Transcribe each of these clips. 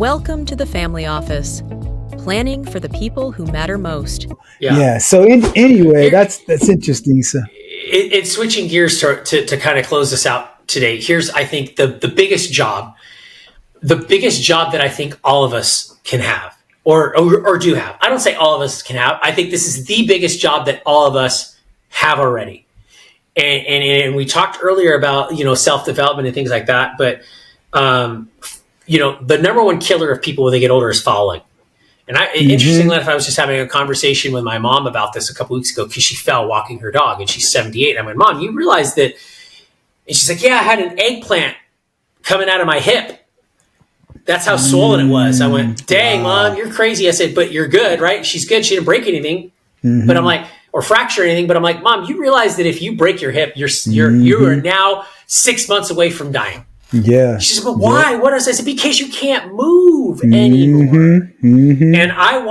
Welcome to the family office. Planning for the people who matter most. Yeah. So anyway, that's interesting. So it's switching gears to kind of close this out today. Here's, I think, the biggest job that I think all of us can have or do have. I don't say all of us can have. I think this is the biggest job that all of us have already. And we talked earlier about, self-development and things like that. But, the number one killer of people when they get older is following. And interestingly enough, I was just having a conversation with my mom about this a couple weeks ago because she fell walking her dog and she's 78. I went, Mom, you realize that? And she's like, yeah, I had an eggplant coming out of my hip. That's how swollen it was. I went, dang, wow. Mom, you're crazy. I said, but you're good, right? She's good. She didn't break anything. But I'm like, or fracture anything. But I'm like, Mom, you realize that if you break your hip, you are now 6 months away from dying. Yeah. She said, but why? What else? I said, because you can't move anymore. And I'm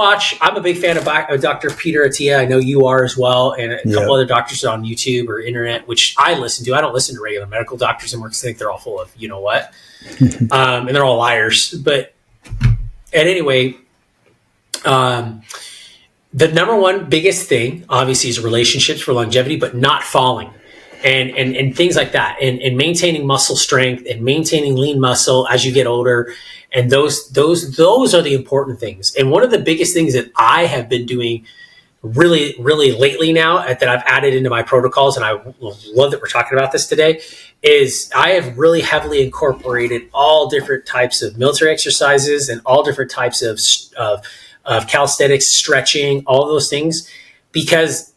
a big fan of Dr. Peter Attia. I know you are as well. And a couple other doctors on YouTube or internet, which I listen to. I don't listen to regular medical doctors anymore because I think they're all full of, you know what? And they're all liars. But anyway, the number one biggest thing, obviously, is relationships for longevity, but not falling. And things like that, and maintaining muscle strength and maintaining lean muscle as you get older, and those are the important things. And one of the biggest things that I have been doing really, really lately now that I've added into my protocols, and I love that we're talking about this today, is I have really heavily incorporated all different types of military exercises and all different types of calisthenics, stretching, all those things, because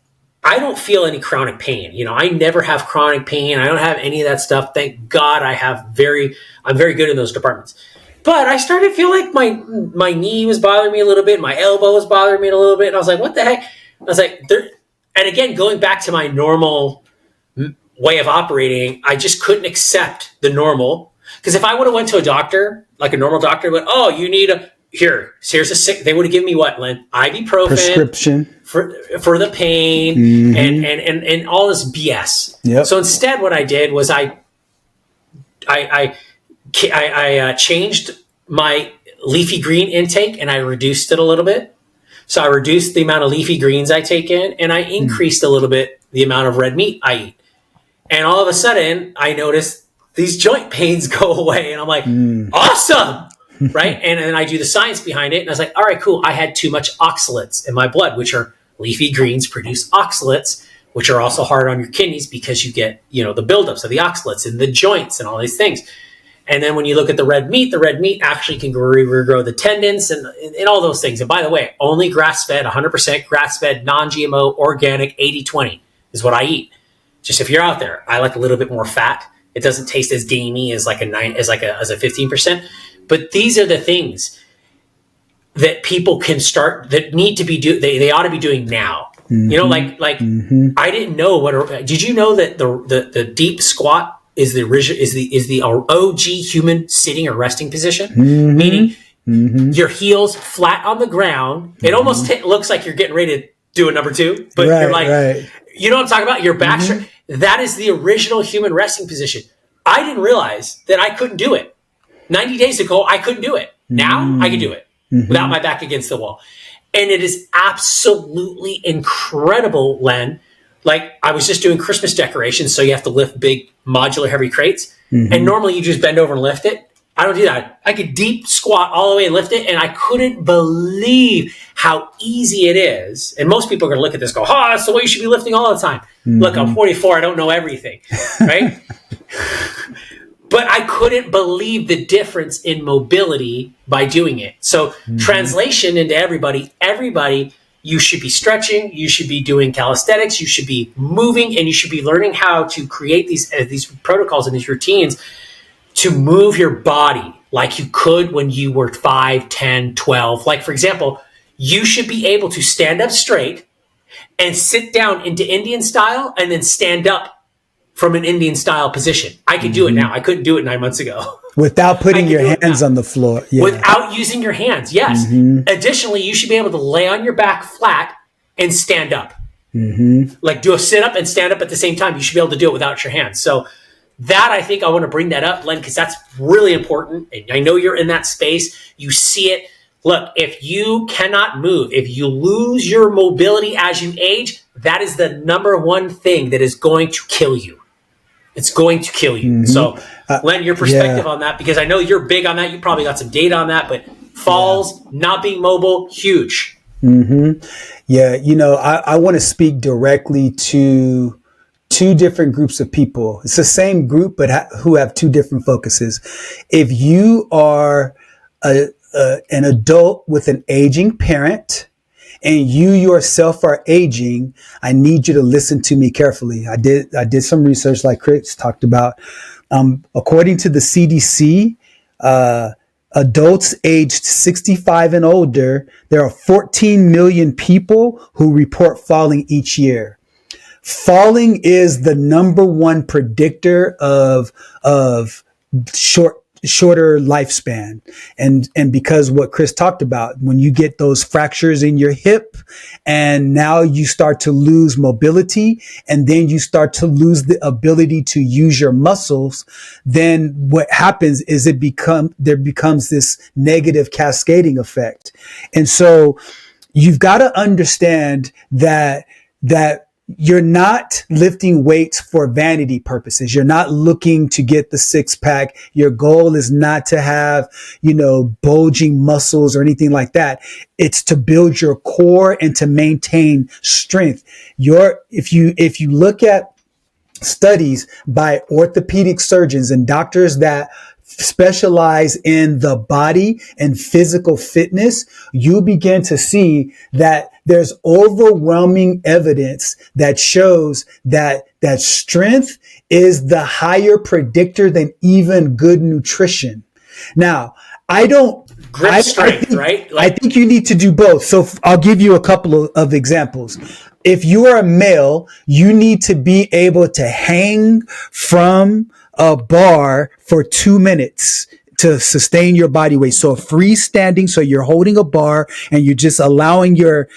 I don't feel any chronic pain. I never have chronic pain. I don't have any of that stuff. Thank God I'm very good in those departments. But I started to feel like my knee was bothering me a little bit. My elbow was bothering me a little bit. And I was like, what the heck? I was like, and again, going back to my normal way of operating, I just couldn't accept the normal. Because if I would have went to a doctor, like a normal doctor, went, oh, you need here's a sick, they would have given me what, Len? Ibuprofen. Prescription. For the pain and all this BS. Yep. So instead, what I did was I changed my leafy green intake and I reduced it a little bit. So I reduced the amount of leafy greens I take in, and I increased a little bit the amount of red meat I eat. And all of a sudden, I noticed these joint pains go away, and I'm like, awesome. Right. And then I do the science behind it. And I was like, all right, cool. I had too much oxalates in my blood, which are leafy greens produce oxalates, which are also hard on your kidneys because you get, the buildups of the oxalates in the joints and all these things. And then when you look at the red meat actually can regrow the tendons and all those things. And by the way, only grass-fed, 100% grass-fed, non-GMO, organic, 80-20 is what I eat. Just if you're out there, I like a little bit more fat. It doesn't taste as gamey as a 15%. But these are the things that people can start, that need to be they ought to be doing now. I didn't know did you know that the deep squat is the OG human sitting or resting position? Meaning your heels flat on the ground. It almost looks like you're getting ready to do a number two, but you're like, you know what I'm talking about? Your back straight. That is the original human resting position. I didn't realize that I couldn't do it. 90 days ago, I couldn't do it. Now I can do it without my back against the wall. And it is absolutely incredible, Len. Like, I was just doing Christmas decorations, so you have to lift big modular heavy crates. And normally you just bend over and lift it. I don't do that. I could deep squat all the way and lift it, and I couldn't believe how easy it is. And most people are going to look at this and go, oh, that's the way you should be lifting all the time. Look, I'm 44. I don't know everything, right? But I couldn't believe the difference in mobility by doing it. So translation into everybody, you should be stretching, you should be doing calisthenics, you should be moving, and you should be learning how to create these protocols and these routines to move your body like you could when you were 5, 10, 12. Like, for example, you should be able to stand up straight and sit down into Indian style and then stand up from an Indian style position. I could do it now. I couldn't do it 9 months ago. Without putting your hands on the floor. Yeah. Without using your hands. Yes. Additionally, you should be able to lay on your back flat and stand up. Like do a sit up and stand up at the same time. You should be able to do it without your hands. So that, I think I want to bring that up, Len, because that's really important. And I know you're in that space. You see it. Look, if you cannot move, if you lose your mobility as you age, that is the number one thing that is going to kill you. It's going to kill you. Mm-hmm. So, Len, your perspective on that, because I know you're big on that. You probably got some data on that, but falls, not being mobile, huge. Mm-hmm. Yeah, I want to speak directly to two different groups of people. It's the same group, but who have two different focuses. If you are an adult with an aging parent and you yourself are aging, I need you to listen to me carefully. I did some research like Chris talked about. According to the CDC, adults aged 65 and older, there are 14 million people who report falling each year. Falling is the number one predictor of shorter lifespan. And because what Chris talked about, when you get those fractures in your hip and now you start to lose mobility and then you start to lose the ability to use your muscles, then what happens is there becomes this negative cascading effect. And so you've got to understand that you're not lifting weights for vanity purposes. You're not looking to get the six pack. Your goal is not to have, bulging muscles or anything like that. It's to build your core and to maintain strength. If you look at studies by orthopedic surgeons and doctors that specialize in the body and physical fitness, you begin to see that there's overwhelming evidence that shows that strength is the higher predictor than even good nutrition. Now, I think you need to do both. So I'll give you a couple of examples. If you are a male, you need to be able to hang from a bar for 2 minutes to sustain your body weight. So freestanding, so you're holding a bar and you're just allowing your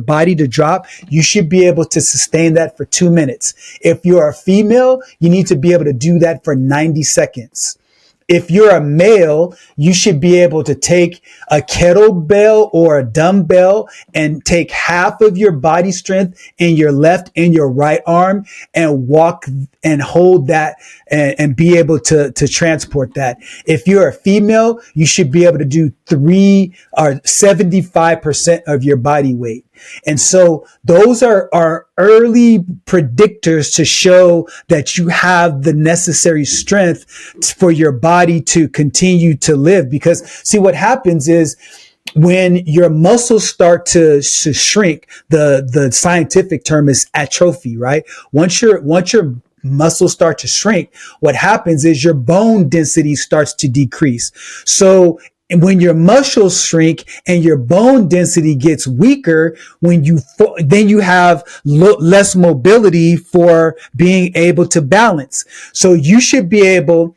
body to drop. You should be able to sustain that for 2 minutes. If you're a female, you need to be able to do that for 90 seconds. If you're a male, you should be able to take a kettlebell or a dumbbell and take half of your body strength in your left and your right arm and walk and hold that and be able to transport that. If you're a female, you should be able to do 75% of your body weight. And so those are early predictors to show that you have the necessary strength for your body to continue to live. Because see, what happens is when your muscles start to shrink, the scientific term is atrophy, right? Once your muscles start to shrink, what happens is your bone density starts to decrease. So when your muscles shrink and your bone density gets weaker, then you have less mobility for being able to balance. So you should be able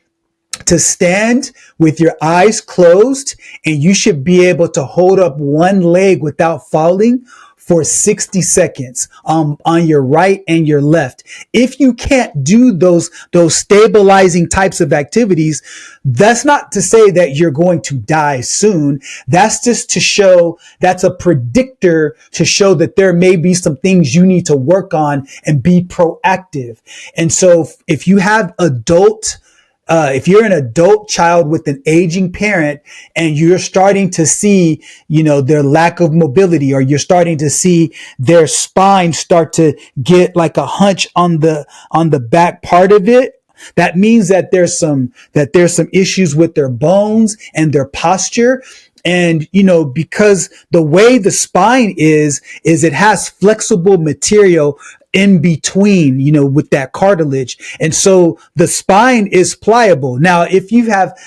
to stand with your eyes closed, and you should be able to hold up one leg without falling for 60 seconds on your right and your left. If you can't do those stabilizing types of activities, that's not to say that you're going to die soon. That's just to show, that's a predictor to show that there may be some things you need to work on and be proactive. And so if you have if you're an adult child with an aging parent and you're starting to see, their lack of mobility, or you're starting to see their spine start to get like a hunch on the back part of it, that means that there's some issues with their bones and their posture. And, because the way the spine is it has flexible material in between, with that cartilage. And so the spine is pliable. Now, if you have,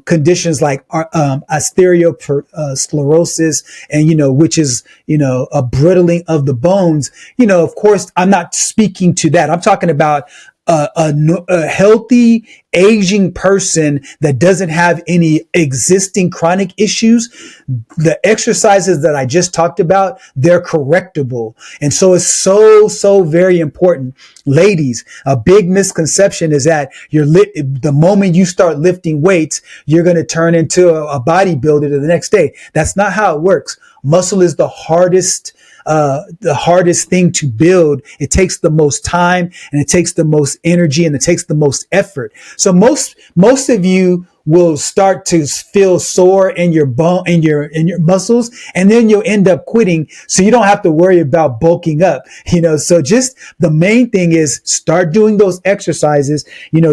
conditions like osteosclerosis and, which is, a brittling of the bones, of course, I'm not speaking to that. I'm talking about a healthy aging person that doesn't have any existing chronic issues, the exercises that I just talked about, they're correctable. And so it's so very important. Ladies, a big misconception is that the moment you start lifting weights, you're going to turn into a bodybuilder the next day. That's not how it works. Muscle is the hardest thing to build. It takes the most time, and it takes the most energy, and it takes the most effort. So most of you will start to feel sore in your bone, in your muscles, and then you'll end up quitting. So you don't have to worry about bulking up, so just the main thing is start doing those exercises,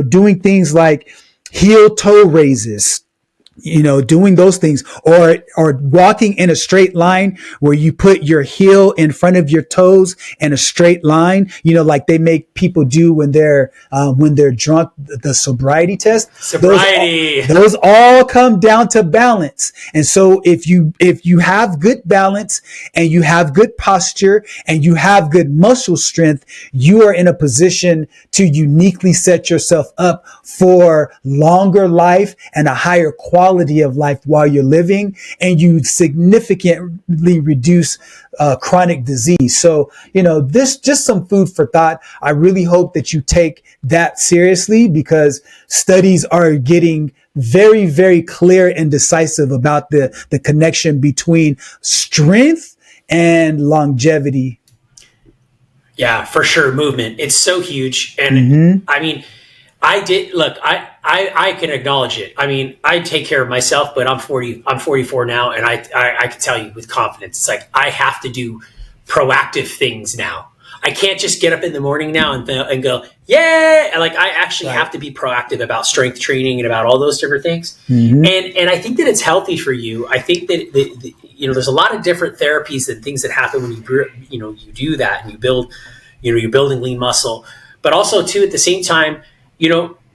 doing things like heel toe raises, doing those things, or walking in a straight line where you put your heel in front of your toes in a straight line, like they make people do when they're drunk, the sobriety test. Those all come down to balance. And so if you have good balance, and you have good posture, and you have good muscle strength, you are in a position to uniquely set yourself up for longer life and a higher quality of life while you're living, and you significantly reduce chronic disease. So, this just some food for thought. I really hope that you take that seriously, because studies are getting very, very clear and decisive about the connection between strength and longevity. Yeah, for sure. Movement. It's so huge. And I mean, I can acknowledge it. I mean, I take care of myself, but I'm 44 now, and I can tell you with confidence, it's like I have to do proactive things now. I can't just get up in the morning now and go, yeah. Like I actually have to be proactive about strength training and about all those different things. And I think that it's healthy for you. I think that there's a lot of different therapies and things that happen when you do that and you build, you're building lean muscle, but also too at the same time,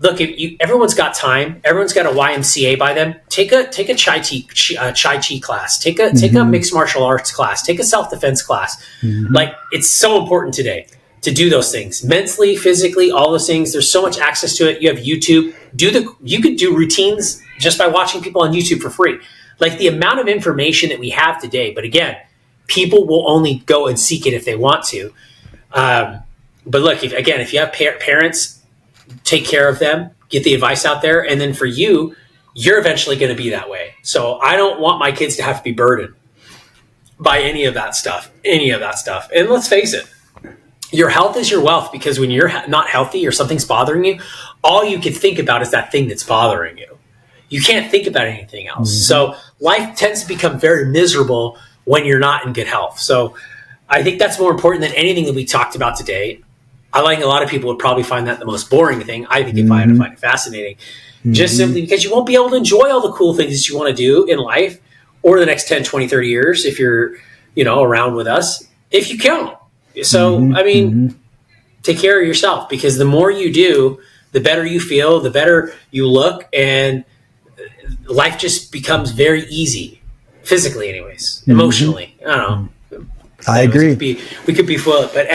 look, everyone's got time. Everyone's got a YMCA by them. Take a Chai Chi class. Take a mixed martial arts class. Take a self-defense class. Like, it's so important today to do those things mentally, physically, all those things. There's so much access to it. You have YouTube. You could do routines just by watching people on YouTube for free. Like the amount of information that we have today. But again, people will only go and seek it if they want to. But look, if you have parents, take care of them, get the advice out there. And then for you're eventually going to be that way. So I don't want my kids to have to be burdened by any of that stuff. And let's face it, your health is your wealth, because when you're not healthy or something's bothering you, all you can think about is that thing that's bothering you. You can't think about anything else. So life tends to become very miserable when you're not in good health. So I think that's more important than anything that we talked about today. I think a lot of people would probably find that the most boring thing. I think I find it fascinating, just simply because you won't be able to enjoy all the cool things that you want to do in life or the next 10, 20, 30 years if you're, around with us, if you can. So, take care of yourself, because the more you do, the better you feel, the better you look, and life just becomes very easy, physically anyways, emotionally. I don't know. I agree. We could be full, but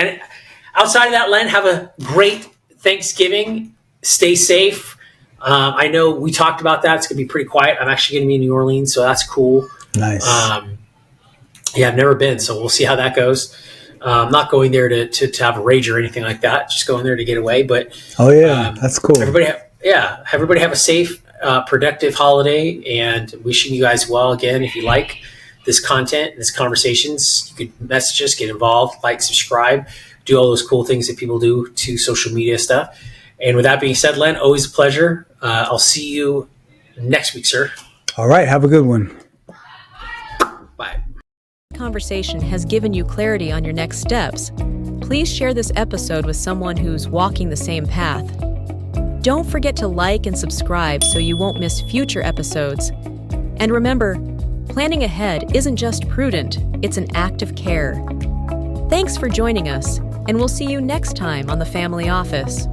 outside of that, Len, have a great Thanksgiving. Stay safe. I know we talked about that. It's going to be pretty quiet. I'm actually going to be in New Orleans, so that's cool. Nice. I've never been, so we'll see how that goes. I'm not going there to have a rage or anything like that. Just going there to get away. But that's cool. Everybody have a safe, productive holiday, and wishing you guys well again. If you like this content, this conversations, you could message us, get involved, like, subscribe. Do all those cool things that people do to social media stuff. And with that being said, Len, always a pleasure. I'll see you next week, sir. All right. Have a good one. Bye. Conversation has given you clarity on your next steps. Please share this episode with someone who's walking the same path. Don't forget to like and subscribe so you won't miss future episodes. And remember, planning ahead isn't just prudent, it's an act of care. Thanks for joining us, and we'll see you next time on The Family Office.